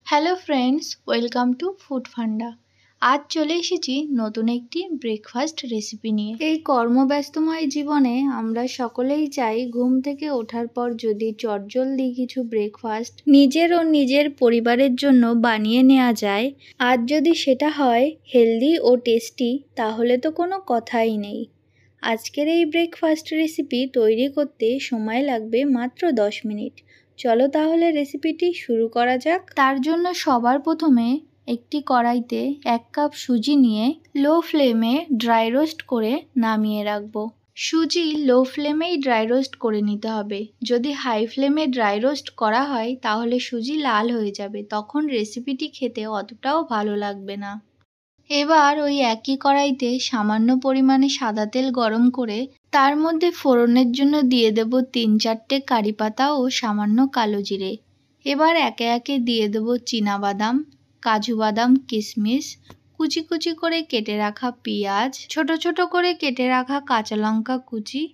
Hello friends, welcome to food funda. আজ চলে এসেছি নতুন একটি ব্রেকফাস্ট রেসিপি নিয়ে। এই কর্মব্যস্তময় জীবনে আমরা সকলেই চাই ঘুম থেকে ওঠার পর যদি চটজলদি কিছু ব্রেকফাস্ট নিজের ও নিজের পরিবারের জন্য বানিয়ে নেওয়া যায়, আর যদি সেটা হয় হেলদি ও টেস্টি, তাহলে তো কোনো কথাই নেই। আজকের এই ব্রেকফাস্ট রেসিপি তৈরি করতে সময় লাগবে মাত্র 10 মিনিট। চলো তাহলে রেসিপিটি শুরু করা যাক। তার জন্য সবার প্রথমে একটি কড়াইতে 1 কাপ সুজি নিয়ে লো ফ্লেমে ড্রাই রোস্ট করে নামিয়ে রাখবো। সুজি লো ফ্লেমেই ড্রাই রোস্ট করে নিতে হবে। যদি হাই ফ্লেমে ড্রাই রোস্ট করা হয় তাহলে সুজি লাল হয়ে যাবে, তখন রেসিপিটি খেতে অতটাও ভালো লাগবে না। এবার ওই একই কড়াইতে সামান্য পরিমাণে সাদা তেল গরম করে তার মধ্যে ফোড়নের জন্য দিয়ে দেব 3-4টে কারি পাতা ও সামান্য কালো জিরে। এবার একে একে দিয়ে দেব চীনাবাদাম, কাজু বাদাম, কিশমিশ, কুচি কুচি করে কেটে রাখা পেঁয়াজ, ছোট ছোট করে কেটে রাখা কাঁচা লঙ্কা কুচি।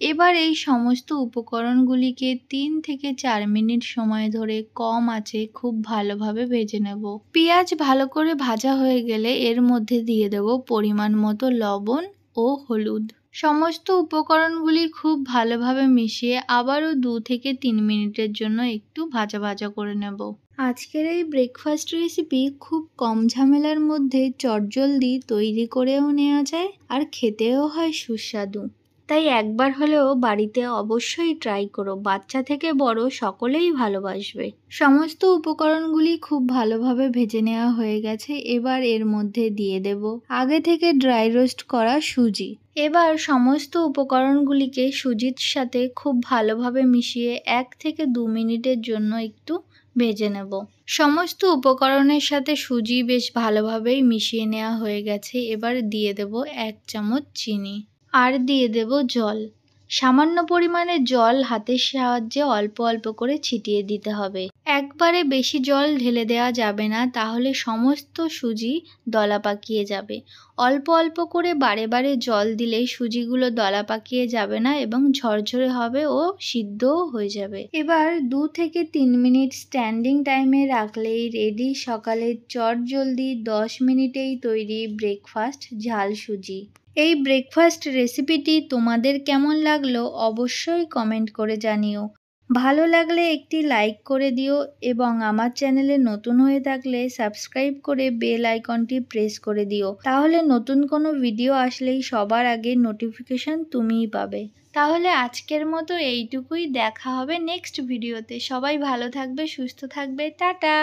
এবার এই সমস্ত উপকরণগুলিকে 3 থেকে 4 মিনিট সময় ধরে কম আঁচে খুব ভালোভাবে ভেজে নেব। পেঁয়াজ ভালো করে ভাজা হয়ে গেলে এর মধ্যে দিয়ে দেব পরিমাণ মতো লবণ ও হলুদ। সমস্ত উপকরণগুলি খুব ভালোভাবে মিশিয়ে আবারও 2 থেকে 3 মিনিটের জন্য একটু ভাজা ভাজা করে নেব। আজকের এই ব্রেকফাস্ট রেসিপি খুব কম ঝামেলার মধ্যে চটজলদি তৈরি করেও নেওয়া যায় আর খেতেও হয় সুস্বাদু। তাই একবার হলেও বাড়িতে অবশ্যই ট্রাই করো, বাচ্চা থেকে বড় সকলেই ভালোবাসবে। সমস্ত উপকরণগুলি খুব ভালোভাবে ভেজে নেওয়া হয়ে গেছে। এবার এর মধ্যে দিয়ে দেব আগে থেকে ড্রাই রোস্ট করা সুজি। এবার সমস্ত উপকরণগুলিকে সুজির সাথে খুব ভালোভাবে মিশিয়ে 1 থেকে 2 মিনিটের জন্য একটু ভেজে নেব। সমস্ত উপকরণের সাথে সুজি বেশ ভালোভাবেই মিশিয়ে নেওয়া হয়ে গেছে। এবার দিয়ে দেব 1 চামচ চিনি আর দিয়ে দেব জল। সামান্য পরিমাণে জল হাতের সাহায্যে অল্প অল্প করে ছিটিয়ে দিতে হবে। একবারে বেশি জল ঢেলে দেওয়া যাবে না, তাহলে সমস্ত সুজি দলা পাকিয়ে যাবে। অল্প অল্প করে বারে বারে জল দিলে সুজিগুলো দলা পাকিয়ে যাবে না এবং ঝরঝরে হবে ও সিদ্ধও হয়ে যাবে। এবার 2 থেকে 3 মিনিট স্ট্যান্ডিং টাইমে রাখলেই রেডি সকালের চটজলদি 10 মিনিটেই তৈরি ব্রেকফাস্ট ঝাল সুজি। এই ব্রেকফাস্ট রেসিপিটি তোমাদের কেমন লাগলো অবশ্যই কমেন্ট করে জানিও। ভালো লাগলে একটি লাইক করে দিও এবং আমার চ্যানেলে নতুন হয়ে থাকলে সাবস্ক্রাইব করে বেল আইকনটি প্রেস করে দিও, তাহলে নতুন কোনো ভিডিও আসলেই সবার আগে নোটিফিকেশন তুমিই পাবে। তাহলে আজকের মতো এইটুকুই, দেখা হবে নেক্সট ভিডিওতে। সবাই ভালো থাকবে, সুস্থ থাকবে, টাটা।